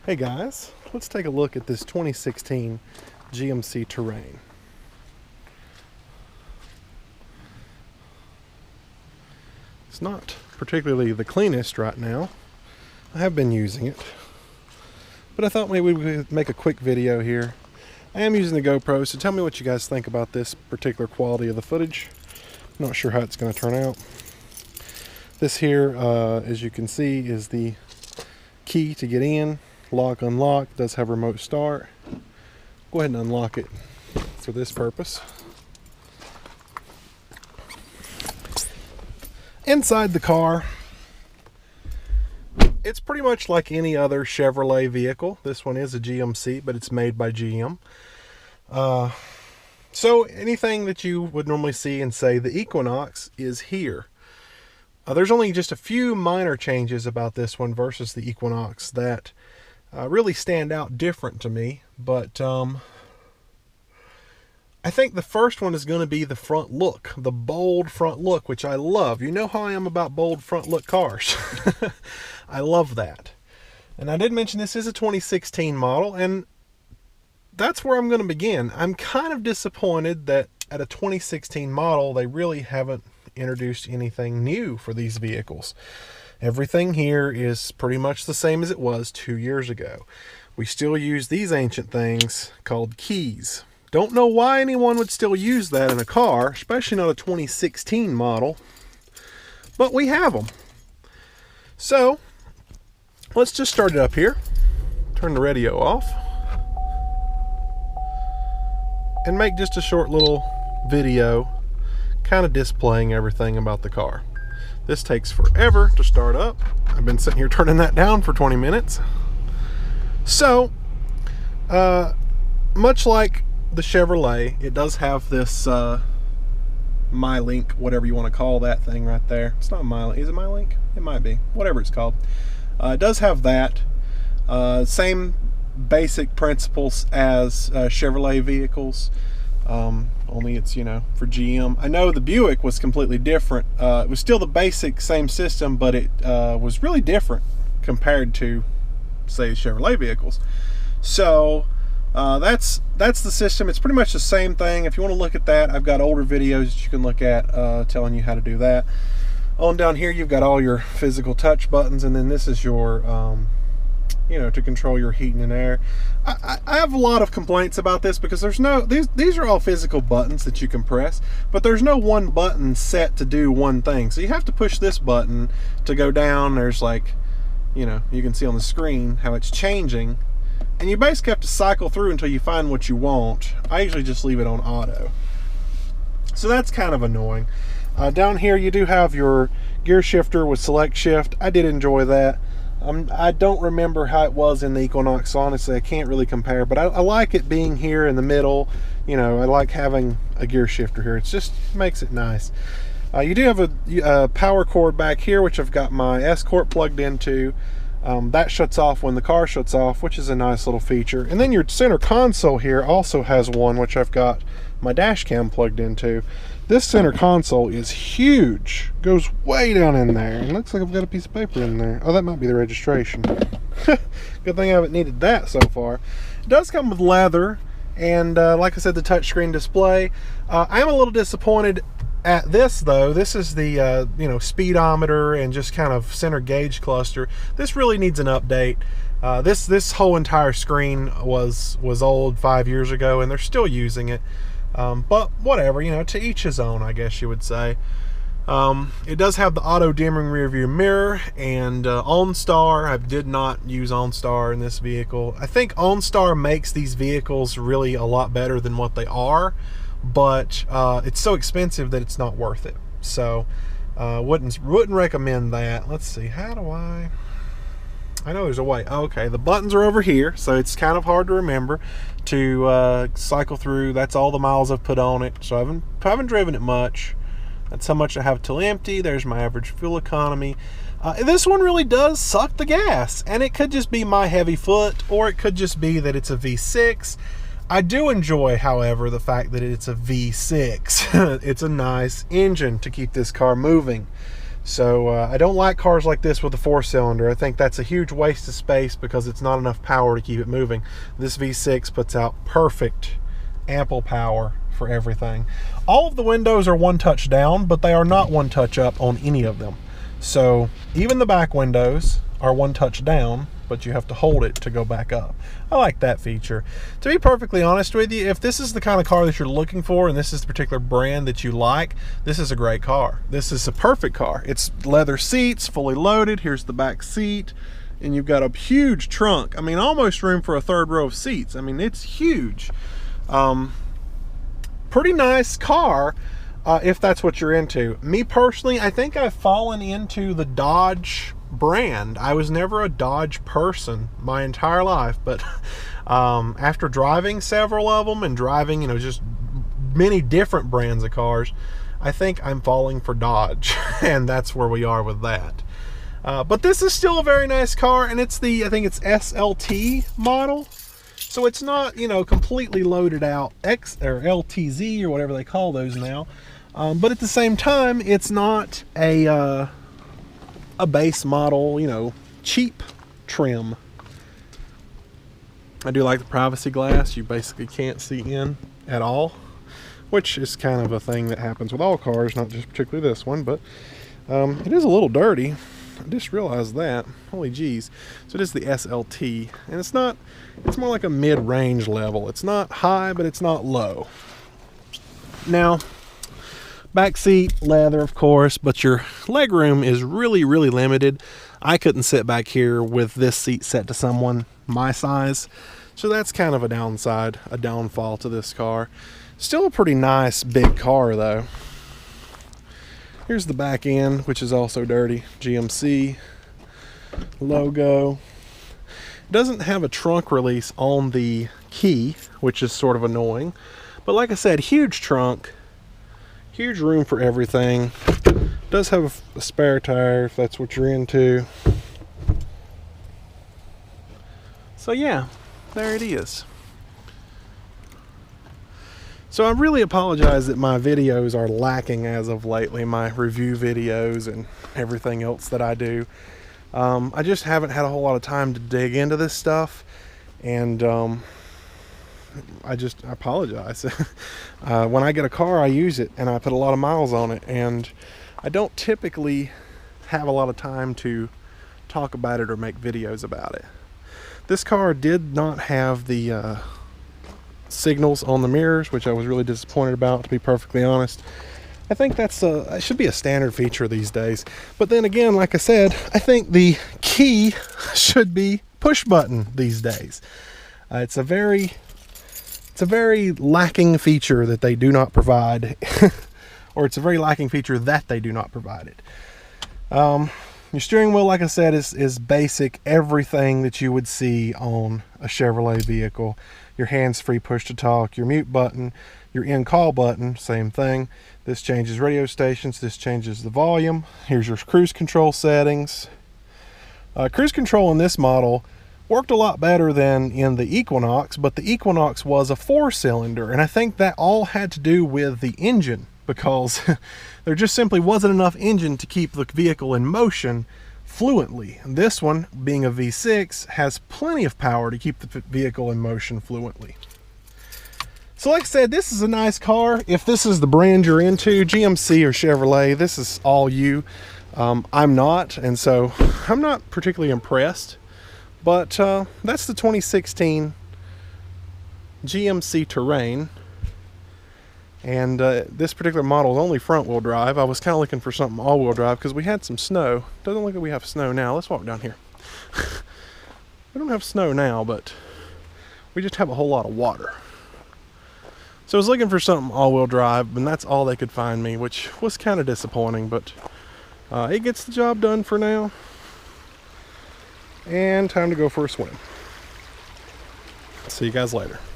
Hey guys, let's take a look at this 2016 GMC Terrain. It's not particularly the cleanest right now. I have been using it, but I thought maybe we could make a quick video here. I am using the GoPro, so tell me what you guys think about this particular quality of the footage. I'm not sure how it's going to turn out. This here, as you can see, is the key to get in. Lock, unlock, does have remote start. Go ahead and unlock it for this purpose. Inside the car, it's pretty much like any other Chevrolet vehicle. This one is a GMC, but it's made by GM. So anything that you would normally see in, say, the Equinox is here. There's only just a few minor changes about this one versus the Equinox that really stand out different to me, but I think the first one is going to be the front look, the bold front look, which I love. You know how I am about bold front look cars. I love that. And I did mention this is a 2016 model, and that's where I'm going to begin. I'm kind of disappointed that at a 2016 model, they really haven't introduced anything new for these vehicles. Everything here is pretty much the same as it was 2 years ago. We still use these ancient things called keys. Don't know why anyone would still use that in a car, especially not a 2016 model, but we have them. So let's just start it up here. Turn the radio off and make just a short little video kind of displaying everything about the car. This takes forever to start up. I've been sitting here turning that down for 20 minutes. So, much like the Chevrolet, it does have this MyLink, whatever you want to call that thing right there. It's not MyLink. Is it MyLink? It might be. Whatever it's called. It does have that. Same basic principles as Chevrolet vehicles. Only it's, you know, for GM. I know the Buick was completely different. It was still the basic same system, but it was really different compared to, say, Chevrolet vehicles. So that's the system. It's pretty much the same thing. If you want to look at that, I've got older videos that you can look at telling you how to do that. On down here, you've got all your physical touch buttons, and then this is your you know, to control your heating and air. I have a lot of complaints about this because there's no, these are all physical buttons that you can press, but there's no one button set to do one thing. So you have to push this button to go down. There's, like, you know, you can see on the screen how it's changing, and you basically have to cycle through until you find what you want. I usually just leave it on auto. So that's kind of annoying. Down here you do have your gear shifter with select shift. I did enjoy that. I don't remember how it was in the Equinox, so honestly I can't really compare, but I like it being here in the middle. You know, I like having a gear shifter here. It just makes it nice. You do have a power cord back here, which I've got my Escort plugged into. That shuts off when the car shuts off, which is a nice little feature. And then your center console here also has one, which I've got my dash cam plugged into. This center console is huge, goes way down in there, and looks like I've got a piece of paper in there. Oh, that might be the registration. Good thing I haven't needed that so far. It does come with leather, and like I said, the touchscreen display. I am a little disappointed at this, though. This is the you know, speedometer and just kind of center gauge cluster. This really needs an update. This whole entire screen was old 5 years ago, and they're still using it. But whatever, you know, to each his own, I guess you would say. It does have the auto dimming rear view mirror and OnStar. I did not use OnStar in this vehicle. I think OnStar makes these vehicles really a lot better than what they are, but it's so expensive that it's not worth it. So wouldn't recommend that. Let's see, how do I know there's a way. Okay, the buttons are over here, so it's kind of hard to remember to cycle through. That's all the miles I've put on it, so I haven't driven it much. That's how much I have till empty. There's my average fuel economy. This one really does suck the gas, and it could just be my heavy foot, or it could just be that it's a V6. I do enjoy, however, the fact that it's a V6. It's a nice engine to keep this car moving. So I don't like cars like this with a 4-cylinder. I think that's a huge waste of space because it's not enough power to keep it moving. This V6 puts out perfect, ample power for everything. All of the windows are one touch down, but they are not one touch up on any of them. So even the back windows are one touch down, but you have to hold it to go back up. I like that feature. To be perfectly honest with you, if this is the kind of car that you're looking for and this is the particular brand that you like, this is a great car. This is a perfect car. It's leather seats, fully loaded. Here's the back seat, and you've got a huge trunk. I mean, almost room for a third row of seats. I mean, it's huge. Pretty nice car if that's what you're into. Me personally, I think I've fallen into the Dodge brand. I was never a Dodge person my entire life, but after driving several of them and driving, you know, just many different brands of cars, I think I'm falling for Dodge, and that's where we are with that. But this is still a very nice car, and it's the, I think it's SLT model. So it's not, you know, completely loaded out X or LTZ or whatever they call those now. But at the same time, it's not a base model, you know, cheap trim. I do like the privacy glass. You basically can't see in at all, which is kind of a thing that happens with all cars, not just particularly this one, but it is a little dirty. I just realized that. Holy geez. So it is the SLT, and it's not, it's more like a mid-range level. It's not high, but it's not low. Now, back seat, leather, of course, but your leg room is really, really limited. I couldn't sit back here with this seat set to someone my size, so that's kind of a downside, a downfall to this car. Still a pretty nice big car, though. Here's the back end, which is also dirty. GMC logo. It doesn't have a trunk release on the key, which is sort of annoying. But like I said, huge trunk, huge room for everything. Does have a spare tire if that's what you're into. So yeah, there it is. So I really apologize that my videos are lacking as of lately, my review videos and everything else that I do. I just haven't had a whole lot of time to dig into this stuff, and I apologize. When I get a car, I use it and I put a lot of miles on it, and I don't typically have a lot of time to talk about it or make videos about it. This car did not have the signals on the mirrors, which I was really disappointed about, to be perfectly honest. I think that's it should be a standard feature these days. But then again, like I said, I think the key should be push button these days. It's a very lacking feature that they do not provide, or it's a very lacking feature that they do not provide it. Your steering wheel, like I said, is basic, everything that you would see on a Chevrolet vehicle. Your hands-free push-to-talk, your mute button, your in-call button, same thing. This changes radio stations, this changes the volume. Here's your cruise control settings. Cruise control in this model worked a lot better than in the Equinox, but the Equinox was a 4-cylinder, and I think that all had to do with the engine, because there just simply wasn't enough engine to keep the vehicle in motion fluently. This one, being a V6, has plenty of power to keep the vehicle in motion fluently. So like I said, this is a nice car. If this is the brand you're into, GMC or Chevrolet, this is all you. I'm not, and so I'm not particularly impressed. But that's the 2016 GMC Terrain. And this particular model is only front-wheel drive. I was kind of looking for something all-wheel drive because we had some snow. Doesn't look like we have snow now. Let's walk down here. We don't have snow now, but we just have a whole lot of water. So I was looking for something all-wheel drive, and that's all they could find me, which was kind of disappointing, but it gets the job done for now. And time to go for a swim. See you guys later.